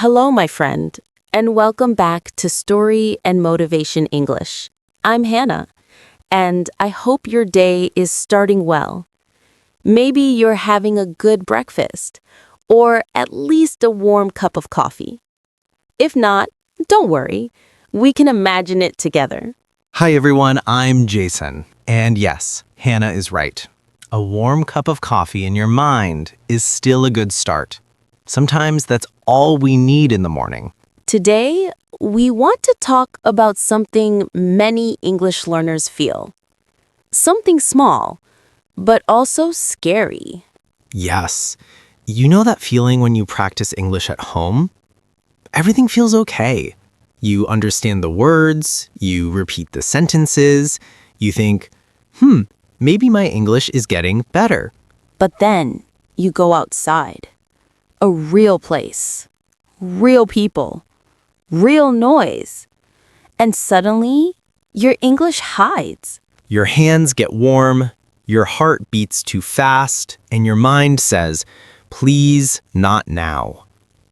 Hello, my friend, and welcome back to Story and Motivation English. I'm Hannah, and I hope your day is starting well. Maybe you're having a good breakfast, or at least a warm cup of coffee. If not, don't worry. We can imagine it together. Hi everyone, I'm Jason. And yes, Hannah is right. A warm cup of coffee in your mind is still a good start. Sometimes that's all we need in the morning. Today, we want to talk about something many English learners feel. Something small, but also scary. Yes, you know that feeling when you practice English at home? Everything feels okay. You understand the words, you repeat the sentences, you think, maybe my English is getting better. But then, you go outside. A real place, real people, real noise. And suddenly, your English hides. Your hands get warm, your heart beats too fast, and your mind says, please, not now.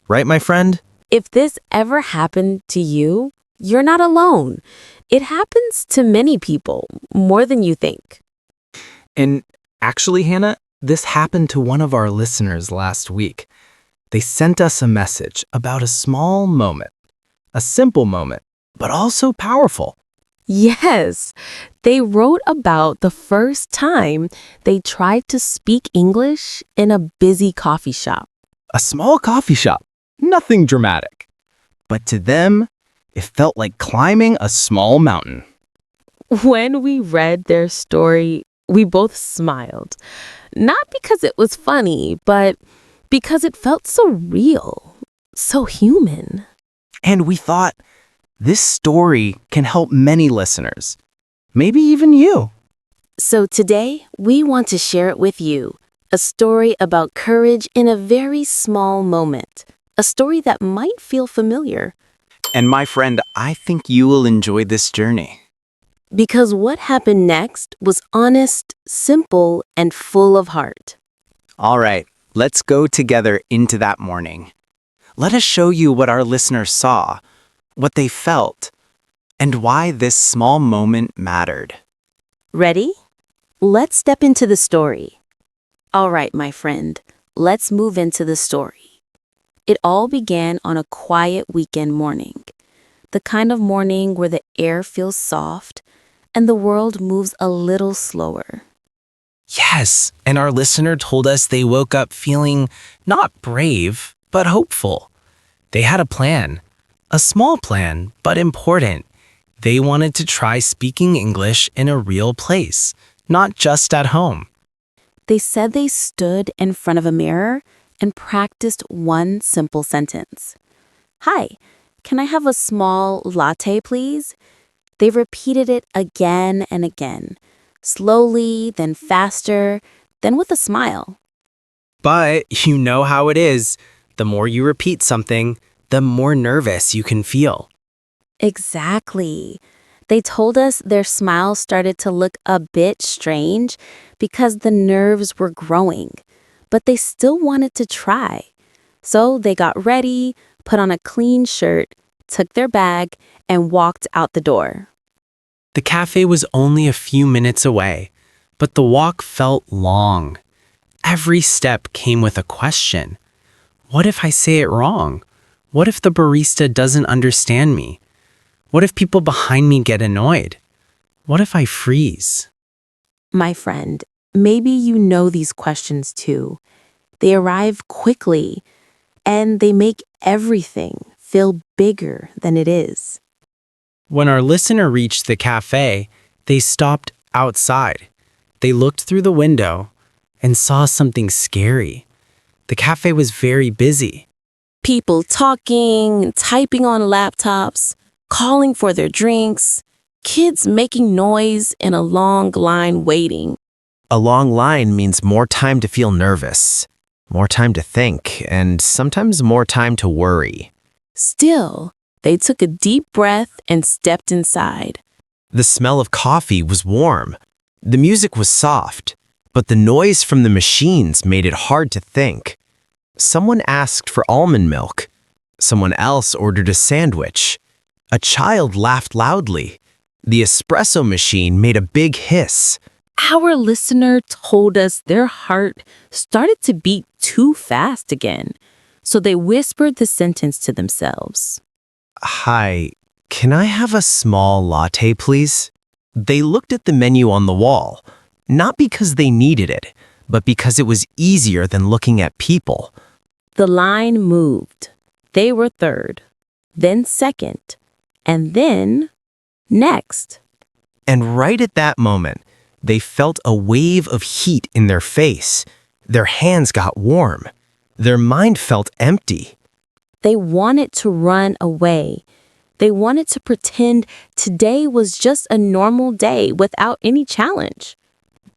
Right, my friend? If this ever happened to you, you're not alone. It happens to many people, more than you think. And actually, Hannah, this happened to one of our listeners last week. They sent us a message about a small moment, a simple moment, but also powerful. Yes, they wrote about the first time they tried to speak English in a busy coffee shop. A small coffee shop, nothing dramatic. But to them, it felt like climbing a small mountain. When we read their story, we both smiled. Not because it was funny, but because it felt so real, so human. And we thought, this story can help many listeners, maybe even you. So today, we want to share it with you, a story about courage in a very small moment, a story that might feel familiar. And my friend, I think you will enjoy this journey. Because what happened next was honest, simple, and full of heart. All right, let's go together into that morning. Let us show you what our listeners saw, what they felt, and why this small moment mattered. Ready? Let's step into the story. All right, my friend, let's move into the story. It all began on a quiet weekend morning, the kind of morning where the air feels soft and the world moves a little slower. Yes, and our listener told us they woke up feeling not brave, but hopeful. They had a plan, a small plan, but important. They wanted to try speaking English in a real place, not just at home. They said they stood in front of a mirror and practiced one simple sentence. Hi, can I have a small latte, please? They repeated it again and again, slowly, then faster, then with a smile. But you know how it is. The more you repeat something, the more nervous you can feel. Exactly. They told us their smiles started to look a bit strange because the nerves were growing, but they still wanted to try. So they got ready, put on a clean shirt, took their bag, and walked out the door. The cafe was only a few minutes away, but the walk felt long. Every step came with a question. What if I say it wrong? What if the barista doesn't understand me? What if people behind me get annoyed? What if I freeze? My friend, maybe you know these questions too. They arrive quickly, and they make everything feel bigger than it is. When our listener reached the cafe, they stopped outside. They looked through the window and saw something scary. The cafe was very busy. People talking, typing on laptops, calling for their drinks, kids making noise in a long line waiting. A long line means more time to feel nervous, more time to think, and sometimes more time to worry. Still, they took a deep breath and stepped inside. The smell of coffee was warm. The music was soft, but the noise from the machines made it hard to think. Someone asked for almond milk. Someone else ordered a sandwich. A child laughed loudly. The espresso machine made a big hiss. Our listener told us their heart started to beat too fast again, so they whispered the sentence to themselves. Hi, can I have a small latte, please? They looked at the menu on the wall, not because they needed it, but because it was easier than looking at people. The line moved. They were third, then second, and then next. And right at that moment, they felt a wave of heat in their face. Their hands got warm. Their mind felt empty. They wanted to run away. They wanted to pretend today was just a normal day without any challenge.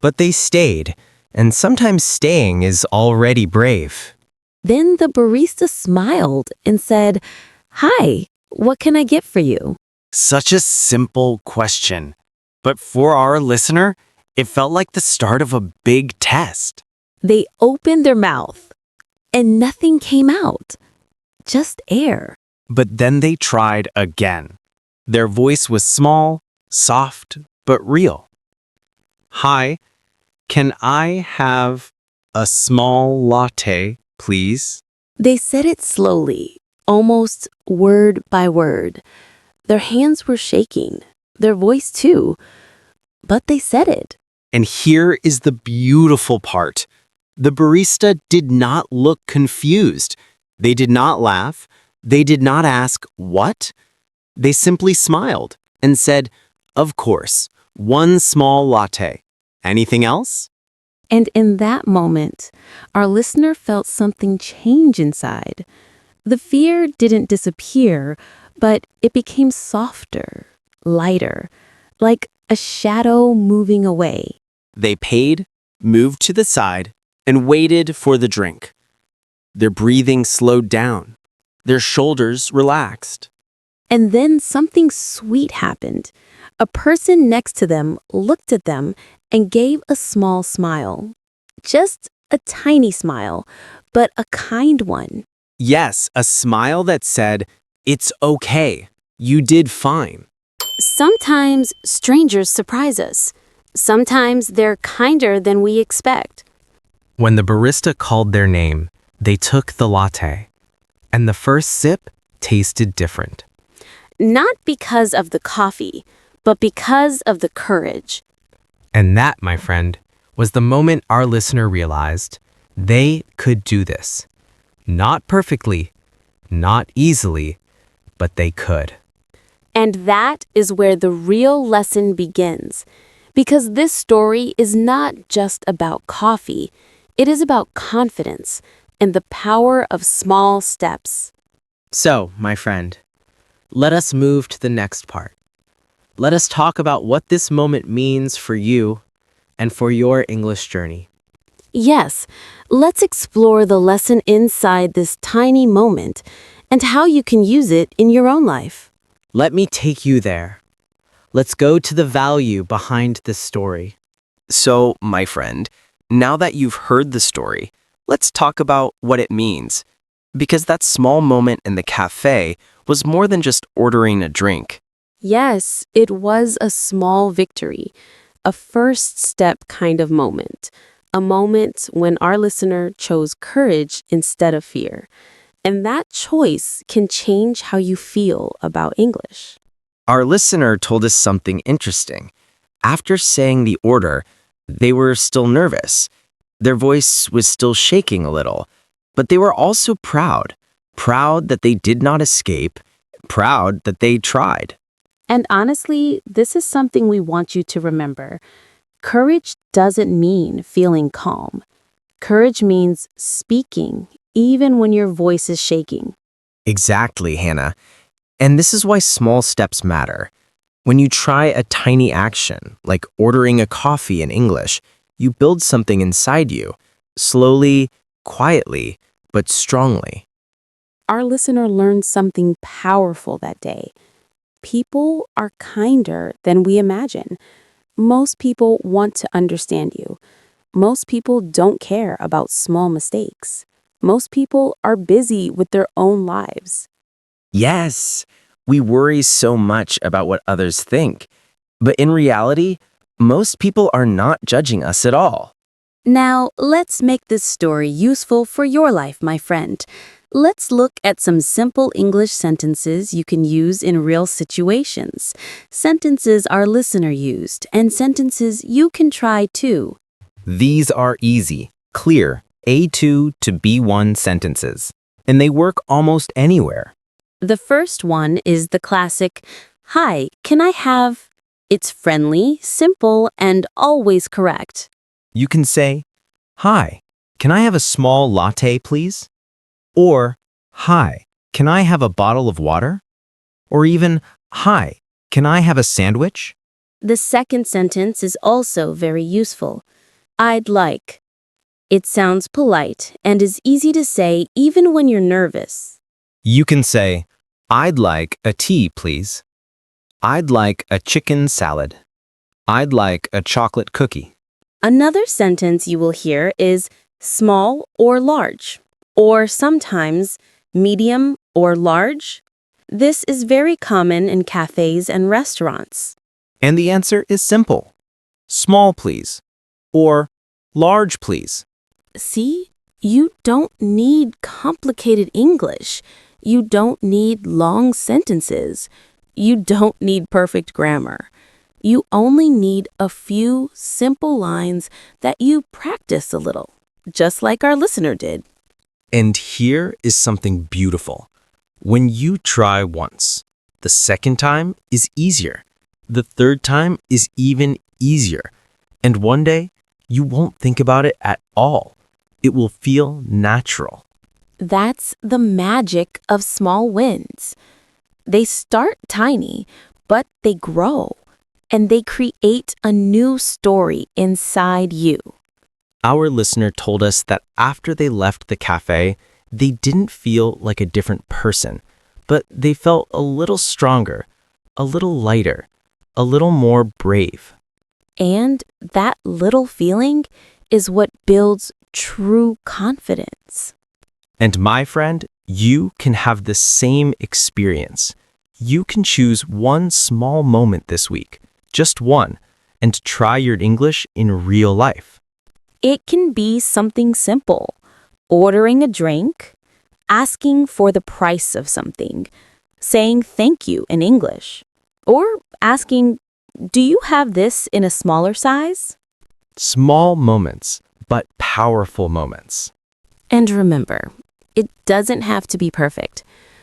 But they stayed, and sometimes staying is already brave. Then the barista smiled and said, "Hi, what can I get for you?" Such a simple question. But for our listener, it felt like the start of a big test. They opened their mouth, and nothing came out, just air. But then they tried again. Their voice was small, soft, but real. Hi, can I have a small latte, please? They said it slowly, almost word by word. Their hands were shaking, their voice too, but they said it. And here is the beautiful part. The barista did not look confused. They did not laugh. They did not ask, "What?" They simply smiled and said, "Of course, one small latte. Anything else?" And in that moment, our listener felt something change inside. The fear didn't disappear, but it became softer, lighter, like a shadow moving away. They paid, moved to the side, and waited for the drink. Their breathing slowed down. Their shoulders relaxed. And then something sweet happened. A person next to them looked at them and gave a small smile. Just a tiny smile, but a kind one. Yes, a smile that said, "It's okay. You did fine." Sometimes strangers surprise us. Sometimes they're kinder than we expect. When the barista called their name, they took the latte. And the first sip tasted different. Not because of the coffee, but because of the courage. And that, my friend, was the moment our listener realized they could do this. Not perfectly, not easily, but they could. And that is where the real lesson begins. Because this story is not just about coffee, it is about confidence and the power of small steps. So, my friend, let us move to the next part. Let us talk about what this moment means for you and for your English journey. Yes, let's explore the lesson inside this tiny moment and how you can use it in your own life. Let me take you there. Let's go to the value behind this story. So, my friend, now that you've heard the story, let's talk about what it means. Because that small moment in the cafe was more than just ordering a drink. Yes, it was a small victory, a first step kind of moment, a moment when our listener chose courage instead of fear. And that choice can change how you feel about English. Our listener told us something interesting. After saying the order, they were still nervous. Their voice was still shaking a little, but they were also proud. Proud that they did not escape, proud that they tried. And honestly, this is something we want you to remember. Courage doesn't mean feeling calm. Courage means speaking, even when your voice is shaking. Exactly, Hannah. And this is why small steps matter. When you try a tiny action, like ordering a coffee in English, you build something inside you, slowly, quietly, but strongly. Our listener learned something powerful that day. People are kinder than we imagine. Most people want to understand you. Most people don't care about small mistakes. Most people are busy with their own lives. Yes, we worry so much about what others think. But in reality, most people are not judging us at all. Now, let's make this story useful for your life, my friend. Let's look at some simple English sentences you can use in real situations. Sentences our listener used, and sentences you can try too. These are easy, clear A2 to B1 sentences, and they work almost anywhere. The first one is the classic, "Hi, can I have?" It's friendly, simple, and always correct. You can say, "Hi, can I have a small latte, please?" Or, "Hi, can I have a bottle of water?" Or even, "Hi, can I have a sandwich?" The second sentence is also very useful. "I'd like." It sounds polite and is easy to say even when you're nervous. You can say, "I'd like a tea, please." "I'd like a chicken salad." "I'd like a chocolate cookie." Another sentence you will hear is small or large, or sometimes medium or large. This is very common in cafes and restaurants. And the answer is simple. Small, please. Or large, please. See, you don't need complicated English. You don't need long sentences. You don't need perfect grammar. You only need a few simple lines that you practice a little, just like our listener did. And here is something beautiful. When you try once, the second time is easier. The third time is even easier. And one day, you won't think about it at all. It will feel natural. That's the magic of small wins. They start tiny, but they grow, and they create a new story inside you. Our listener told us that after they left the cafe, they didn't feel like a different person, but they felt a little stronger, a little lighter, a little more brave. And that little feeling is what builds true confidence. And my friend, you can have the same experience. You can choose one small moment this week, just one, and try your English in real life. It can be something simple: ordering a drink, asking for the price of something, saying thank you in English, or asking, "Do you have this in a smaller size?" Small moments, but powerful moments. And remember, it doesn't have to be perfect.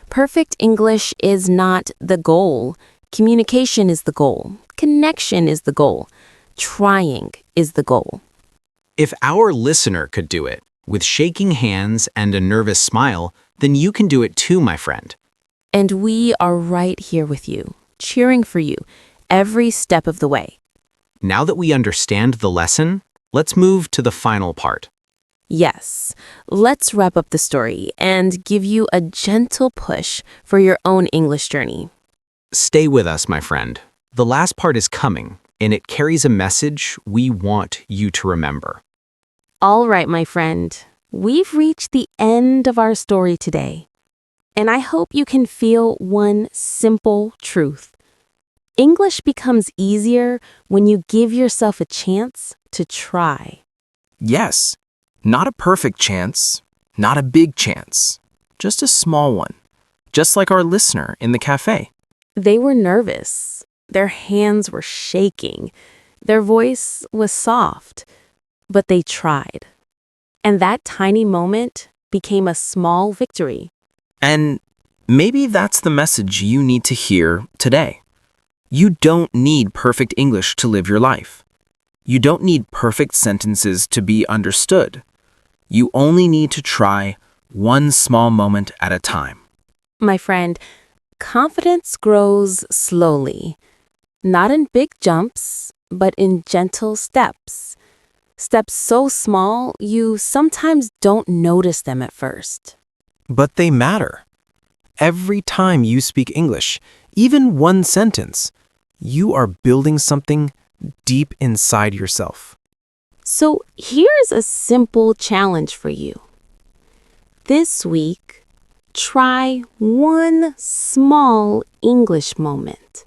Perfect English is not the goal. Communication is the goal. Connection is the goal. Trying is the goal. If our listener could do it, with shaking hands and a nervous smile, then you can do it too, my friend. And we are right here with you, cheering for you every step of the way. Now that we understand the lesson, let's move to the final part. Yes, let's wrap up the story and give you a gentle push for your own English journey. Stay with us, my friend. The last part is coming, and it carries a message we want you to remember. All right, my friend, we've reached the end of our story today. And I hope you can feel one simple truth. English becomes easier when you give yourself a chance to try. Yes, not a perfect chance, not a big chance, just a small one, just like our listener in the cafe. They were nervous. Their hands were shaking. Their voice was soft. But they tried. And that tiny moment became a small victory. And maybe that's the message you need to hear today. You don't need perfect English to live your life. You don't need perfect sentences to be understood. You only need to try one small moment at a time. My friend, confidence grows slowly, not in big jumps, but in gentle steps. Steps so small, you sometimes don't notice them at first. But they matter. Every time you speak English, even one sentence, you are building something deep inside yourself. So here's a simple challenge for you. This week, Try one small English moment.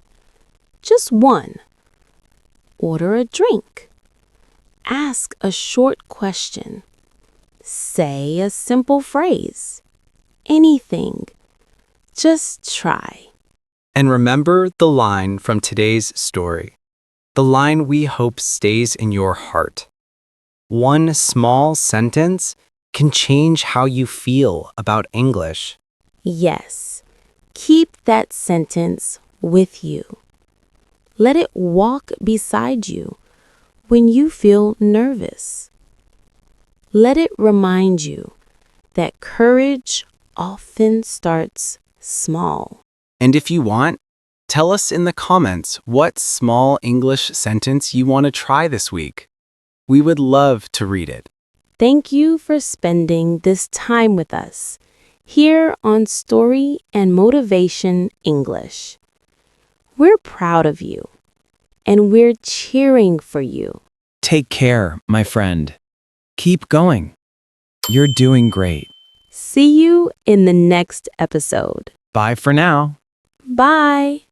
Just one. Order a drink. Ask a short question. Say a simple phrase. Anything. Just try. And remember the line from today's story. The line we hope stays in your heart. One small sentence can change how you feel about English. Yes, keep that sentence with you. Let it walk beside you when you feel nervous. Let it remind you that courage often starts small. And if you want, tell us in the comments what small English sentence you want to try this week. We would love to read it. Thank you for spending this time with us here on Story and Motivation English. We're proud of you, and we're cheering for you. Take care, my friend. Keep going. You're doing great. See you in the next episode. Bye for now. Bye.